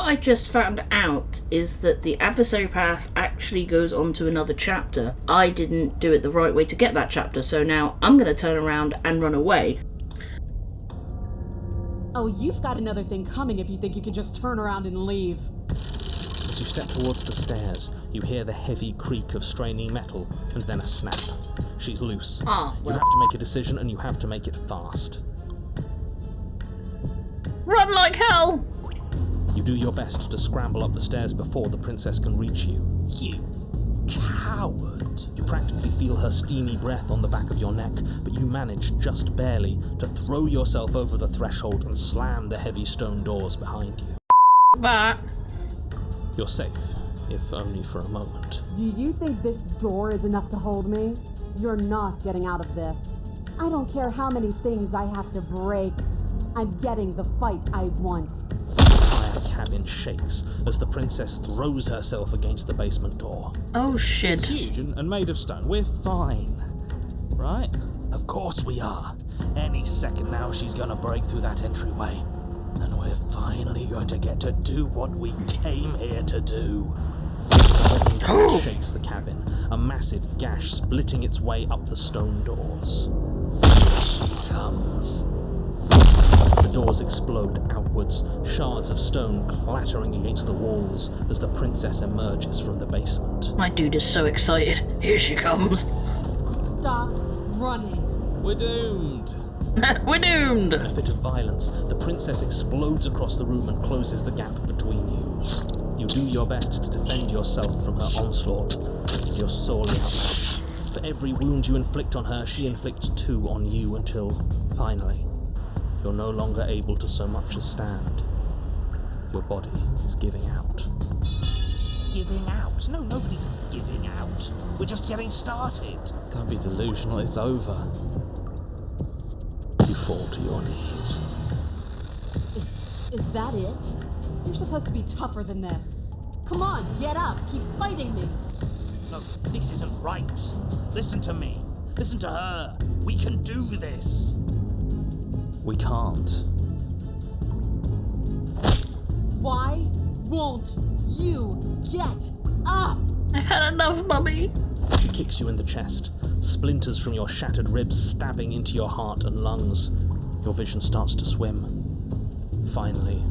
what I just found out is that the adversary path actually goes on to another chapter. I didn't do it the right way to get that chapter, so now I'm going to turn around and run away. Oh, you've got another thing coming if you think you can just turn around and leave. As you step towards the stairs, you hear the heavy creak of straining metal, and then a snap. She's loose. Ah, well. You have to make a decision, and you have to make it fast. Run like hell! You do your best to scramble up the stairs before the princess can reach you. You coward! You practically feel her steamy breath on the back of your neck, but you manage, just barely, to throw yourself over the threshold and slam the heavy stone doors behind you. That. You're safe, if only for a moment. Do you think this door is enough to hold me? You're not getting out of this. I don't care how many things I have to break. I'm getting the fight I want. The entire cabin shakes as the princess throws herself against the basement door. Oh shit. It's huge and made of stone. We're fine. Right? Of course we are. Any second now she's gonna break through that entryway. And we're finally going to get to do what we came here to do. The shakes the cabin, a massive gash splitting its way up the stone doors. Here she comes. The doors explode outwards, shards of stone clattering against the walls as the princess emerges from the basement. My dude is so excited. Here she comes. Stop running. We're doomed. We're doomed! In a fit of violence, the princess explodes across the room and closes the gap between you. You do your best to defend yourself from her onslaught. You're sorely outmatched. For every wound you inflict on her, she inflicts 2 on you until, finally, you're no longer able to so much as stand. Your body is giving out. Giving out? No, nobody's giving out. We're just getting started. Don't be delusional, it's over. You fall to your knees. Is that it? You're supposed to be tougher than this. Come on, get up. Keep fighting me. No, this isn't right. Listen to me. Listen to her. We can do this. We can't. Why won't you get up? I've had enough, Mummy. She kicks you in the chest, splinters from your shattered ribs stabbing into your heart and lungs. Your vision starts to swim. Finally,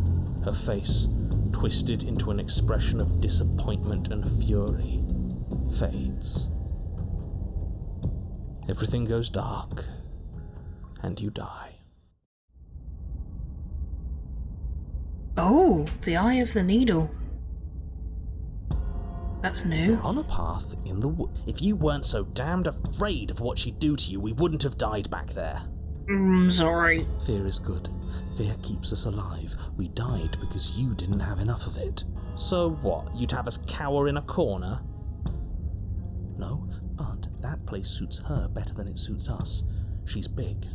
her face, twisted into an expression of disappointment and fury, fades. Everything goes dark, and you die. Oh, the Eye of the Needle. That's new. You're on a path in the wood. If you weren't so damned afraid of what she'd do to you, we wouldn't have died back there. Sorry. Fear is good. Fear keeps us alive. We died because you didn't have enough of it. So what? You'd have us cower in a corner? No, but that place suits her better than it suits us. She's big.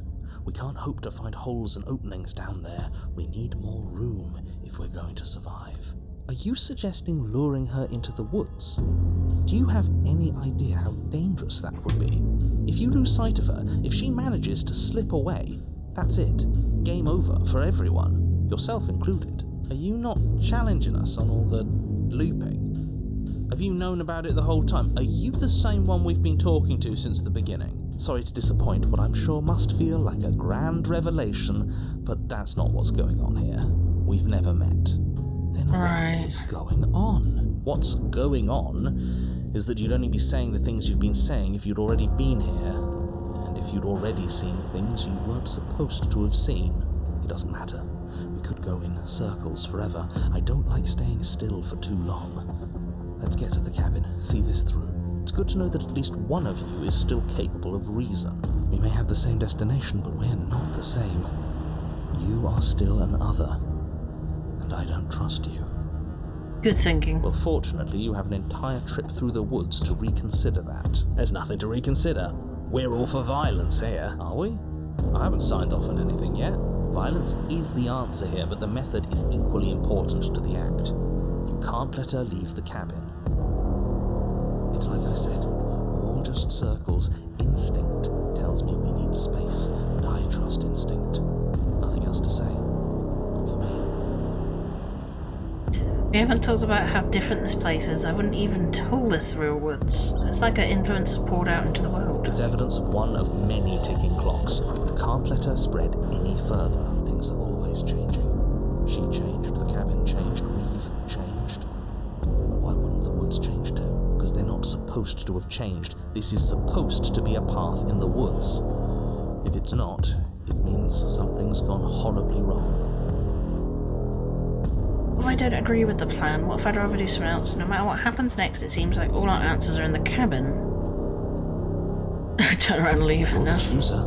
We can't hope to find holes and openings down there. We need more room if we're going to survive. Are you suggesting luring her into the woods? Do you have any idea how dangerous that would be? If you lose sight of her, if she manages to slip away, that's it. Game over for everyone, yourself included. Are you not challenging us on all the looping? Have you known about it the whole time? Are you the same one we've been talking to since the beginning? Sorry to disappoint what I'm sure must feel like a grand revelation, but that's not what's going on here. We've never met. Then what is going on? What's going on is that you'd only be saying the things you've been saying if you'd already been here, and if you'd already seen things you weren't supposed to have seen. It doesn't matter. We could go in circles forever. I don't like staying still for too long. Let's get to the cabin, see this through. It's good to know that at least one of you is still capable of reason. We may have the same destination, but we're not the same. You are still an other. And I don't trust you. Good thinking. Well, fortunately, you have an entire trip through the woods to reconsider that. There's nothing to reconsider. We're all for violence here, are we? I haven't signed off on anything yet. Violence is the answer here, but the method is equally important to the act. You can't let her leave the cabin. It's like I said, all just circles. Instinct tells me we need space, and I trust instinct. Nothing else to say. Not for me. We haven't talked about how different this place is. I wouldn't even call this real woods. It's like her influence is poured out into the world. It's evidence of one of many ticking clocks. We can't let her spread any further. Things are always changing. She changed, the cabin changed, we've changed. Why wouldn't the woods change too? Because they're not supposed to have changed. This is supposed to be a path in the woods. If it's not, it means something's gone horribly wrong. What if I don't agree with the plan? What if I'd rather do something else? No matter what happens next, it seems like all our answers are in the cabin. Turn around and leave. You're the chooser.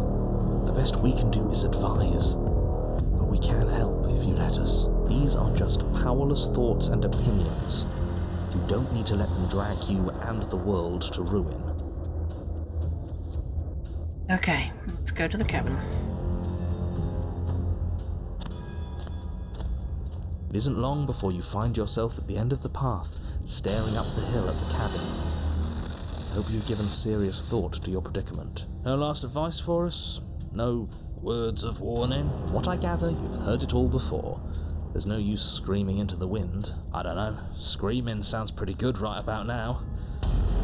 The best we can do is advise. But we can help if you let us. These are just powerless thoughts and opinions. You don't need to let them drag you and the world to ruin. Okay, let's go to the cabin. It isn't long before you find yourself at the end of the path, staring up the hill at the cabin. I hope you've given serious thought to your predicament. No last advice for us? No words of warning? What I gather, you've heard it all before. There's no use screaming into the wind. I don't know, screaming sounds pretty good right about now.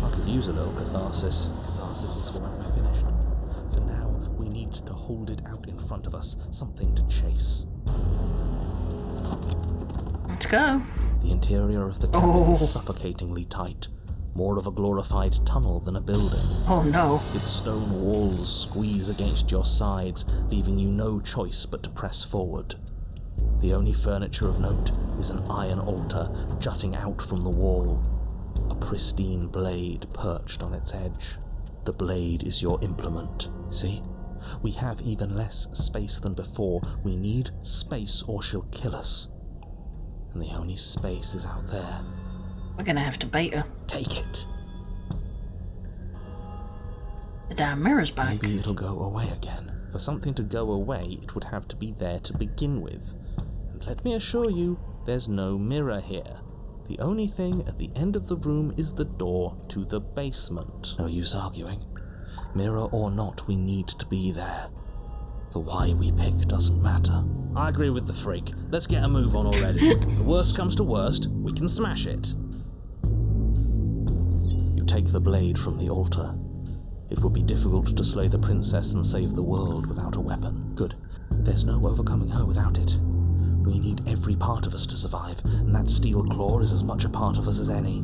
I could use a little catharsis. Catharsis is for when we're finished. For now, we need to hold it out in front of us, something to chase. Let's go. The interior of the cabin is suffocatingly tight. More of a glorified tunnel than a building. Oh no. Its stone walls squeeze against your sides, leaving you no choice but to press forward. The only furniture of note is an iron altar jutting out from the wall. A pristine blade perched on its edge. The blade is your implement. See? We have even less space than before. We need space or she'll kill us. And the only space is out there. We're gonna have to bait her. Take it. The damn mirror's back. Maybe it'll go away again. For something to go away, it would have to be there to begin with. And let me assure you, there's no mirror here. The only thing at the end of the room is the door to the basement. No use arguing. Mirror or not, we need to be there. The why we pick doesn't matter. I agree with the freak. Let's get a move on already. The worst comes to worst, we can smash it. You take the blade from the altar. It would be difficult to slay the princess and save the world without a weapon. Good. There's no overcoming her without it. We need every part of us to survive, and that steel claw is as much a part of us as any.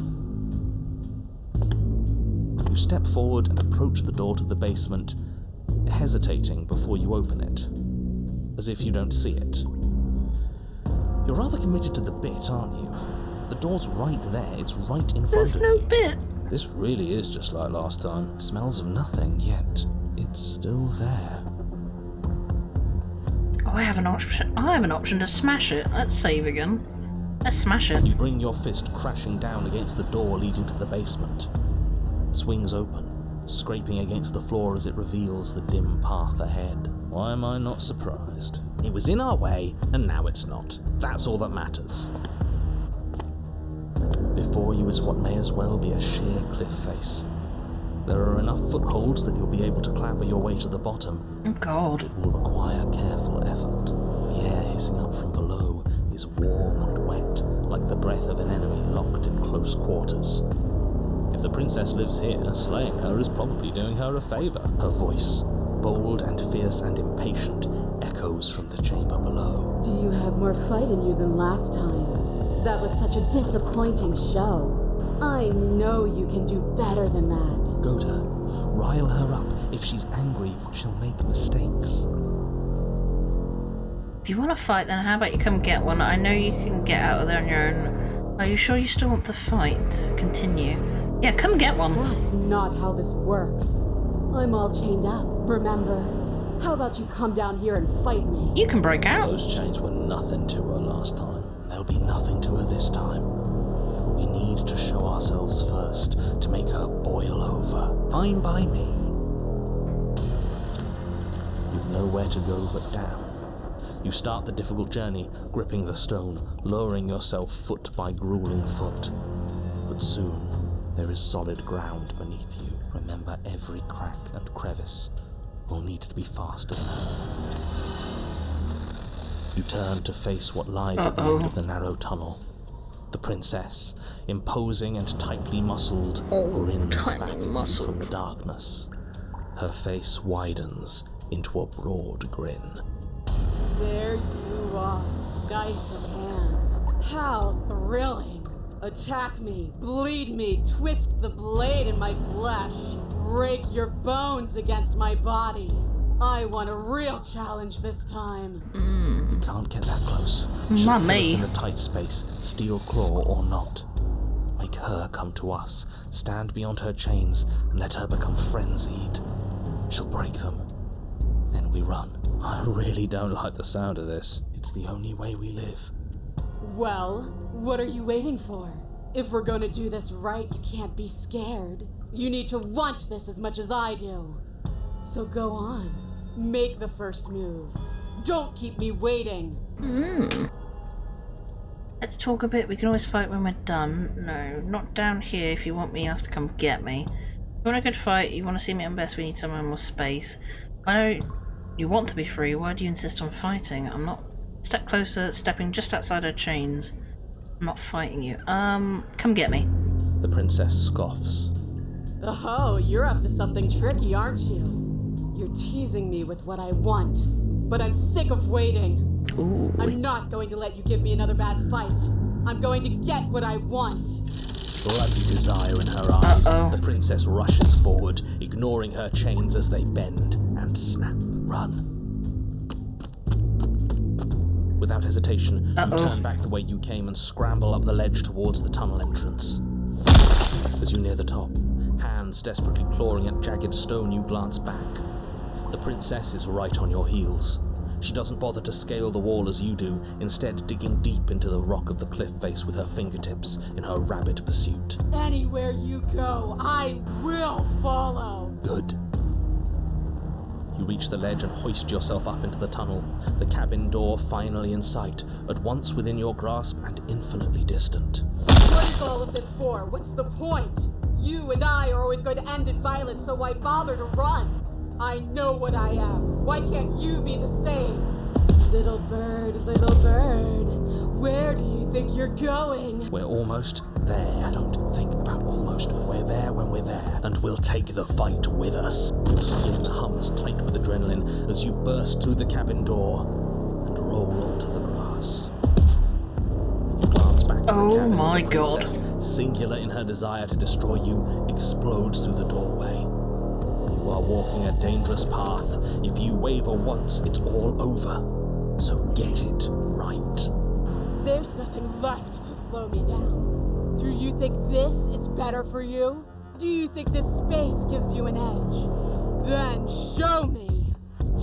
You step forward and approach the door to the basement, hesitating before you open it, as if you don't see it. You're rather committed to the bit, aren't you? The door's right there, it's right in front of you. There's no bit. This really is just like last time. It smells of nothing, yet it's still there. Oh, I have an option to smash it. Let's save again. Let's smash it. You bring your fist crashing down against the door leading to the basement. It swings open, scraping against the floor as it reveals the dim path ahead. Why am I not surprised? It was in our way, and now it's not. That's all that matters. Before you is what may as well be a sheer cliff face. There are enough footholds that you'll be able to clamber your way to the bottom. Oh God. It will require careful effort. The air hissing up from below is warm and wet, like the breath of an enemy locked in close quarters. If the princess lives here, slaying her is probably doing her a favour. Her voice, bold and fierce and impatient, echoes from the chamber below. Do you have more fight in you than last time? That was such a disappointing show. I know you can do better than that. Goda, rile her up. If she's angry, she'll make mistakes. If you want to fight, then how about you come get one? I know you can get out of there on your own. Are you sure you still want to fight? Continue. Yeah, come get one. That's not how this works. I'm all chained up, remember? How about you come down here and fight me? You can break out. Those chains were nothing to her last time. There'll be nothing to her this time. But we need to show ourselves first to make her boil over. Fine by me. You've nowhere to go but down. You start the difficult journey, gripping the stone, lowering yourself foot by grueling foot. But soon, there is solid ground beneath you. Remember, every crack and crevice will need to be faster than her. You turn to face what lies at the end of the narrow tunnel. The princess, imposing and tightly muscled, grins back at you from the darkness. Her face widens into a broad grin. There you are, knife in hand. How thrilling. Attack me, bleed me, twist the blade in my flesh. Break your bones against my body. I want a real challenge this time. You can't get that close. She'll kill us in a tight space, steel claw or not. Make her come to us, stand beyond her chains, and let her become frenzied. She'll break them. Then we run. I really don't like the sound of this. It's the only way we live. Well, what are you waiting for? If we're gonna do this right, you can't be scared. You need to want this as much as I do. So go on. Make the first move. Don't keep me waiting. Let's talk a bit. We can always fight when we're done. No, not down here. If you want me, you have to come get me. You want a good fight, you want to see me at best, we need somewhere more space. I know you want to be free. Why do you insist on fighting? I'm not... Step closer, stepping just outside her chains. I'm not fighting you. Come get me. The princess scoffs. Oh, you're up to something tricky, aren't you? You're teasing me with what I want, but I'm sick of waiting. Ooh. I'm not going to let you give me another bad fight. I'm going to get what I want. Bloody desire in her eyes, the princess rushes forward, ignoring her chains as they bend and snap. Run. Without hesitation, you turn back the way you came and scramble up the ledge towards the tunnel entrance. As you near the top, hands desperately clawing at jagged stone, you glance back. The princess is right on your heels. She doesn't bother to scale the wall as you do, instead digging deep into the rock of the cliff face with her fingertips in her rabid pursuit. Anywhere you go, I will follow. Good. You reach the ledge and hoist yourself up into the tunnel, the cabin door finally in sight, at once within your grasp and infinitely distant. What is all of this for? What's the point? You and I are always going to end in violence, so why bother to run? I know what I am. Why can't you be the same? Little bird, where do you think you're going? We're almost there. Don't think about almost. We're there when we're there, and we'll take the fight with us. Your skin hums tight with adrenaline as you burst through the cabin door and roll onto the grass. You glance back at the cabin as the princess, singular in her desire to destroy you, explodes through the doorway. You are walking a dangerous path. If you waver once, it's all over. So get it right. There's nothing left to slow me down. Do you think this is better for you? Do you think this space gives you an edge? Then show me.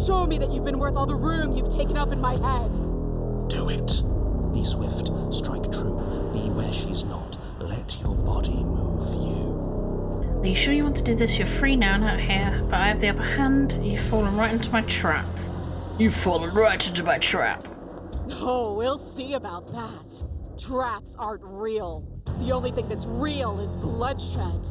Show me that you've been worth all the room you've taken up in my head. Do it. Be swift, strike true, be where she's not. Let your body move you. Are you sure you want to do this? You're free now, not here, but I have the upper hand. You've fallen right into my trap. You've fallen right into my trap. Oh, we'll see about that. Traps aren't real. The only thing that's real is bloodshed.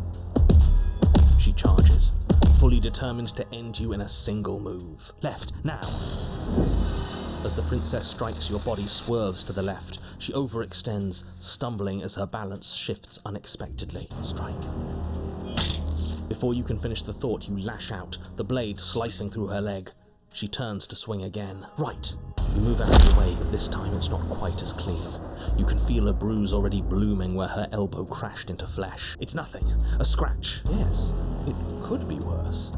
She charges, fully determined to end you in a single move. Left, now. As the princess strikes, your body swerves to the left. She overextends, stumbling as her balance shifts unexpectedly. Strike. Before you can finish the thought, you lash out, the blade slicing through her leg. She turns to swing again. Right. You move out of the way, but this time it's not quite as clean. You can feel a bruise already blooming where her elbow crashed into flesh. It's nothing. A scratch. Yes, it could be worse.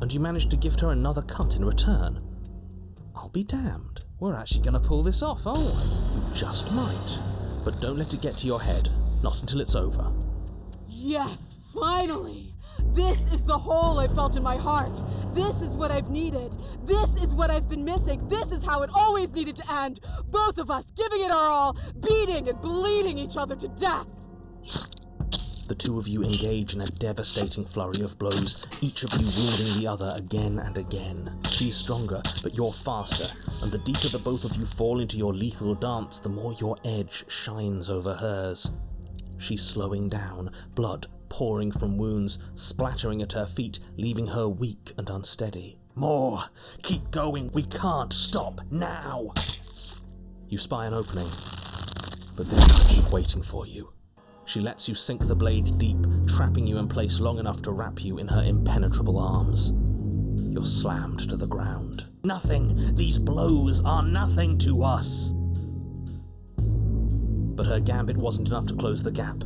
And you manage to gift her another cut in return. I'll be damned. We're actually going to pull this off, aren't we? You just might. But don't let it get to your head. Not until it's over. Yes, finally! This is the hole I felt in my heart. This is what I've needed. This is what I've been missing. This is how it always needed to end. Both of us giving it our all, beating and bleeding each other to death. The two of you engage in a devastating flurry of blows, each of you wounding the other again and again. She's stronger, but you're faster, and the deeper the both of you fall into your lethal dance, the more your edge shines over hers. She's slowing down, blood pouring from wounds, splattering at her feet, leaving her weak and unsteady. More! Keep going! We can't stop now! You spy an opening, but but this time she's waiting for you. She lets you sink the blade deep, trapping you in place long enough to wrap you in her impenetrable arms. You're slammed to the ground. Nothing! These blows are nothing to us! But her gambit wasn't enough to close the gap.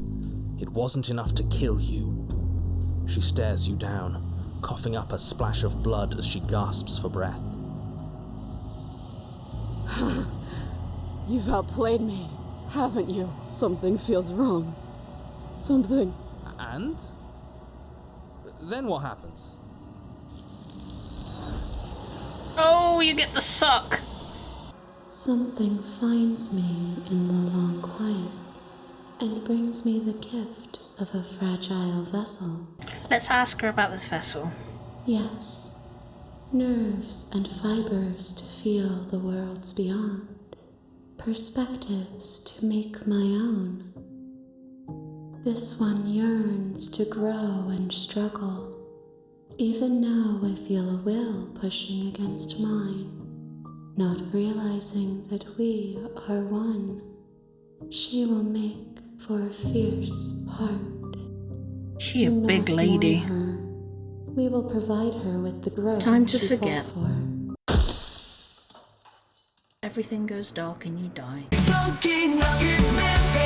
It wasn't enough to kill you. She stares you down, coughing up a splash of blood as she gasps for breath. You've outplayed me, haven't you? Something feels wrong. Something. And? Then what happens? Oh, you get the suck! Something finds me in the long quiet and brings me the gift of a fragile vessel. Let's ask her about this vessel. Yes, nerves and fibers to feel the worlds beyond, perspectives to make my own. This one yearns to grow and struggle. Even now I feel a will pushing against mine, not realizing that we are one. She will make for a fierce heart. She a Do big not lady. mourn her. We will provide her with the growth Time to she forget. fought for. Everything goes dark and you die. Something like it,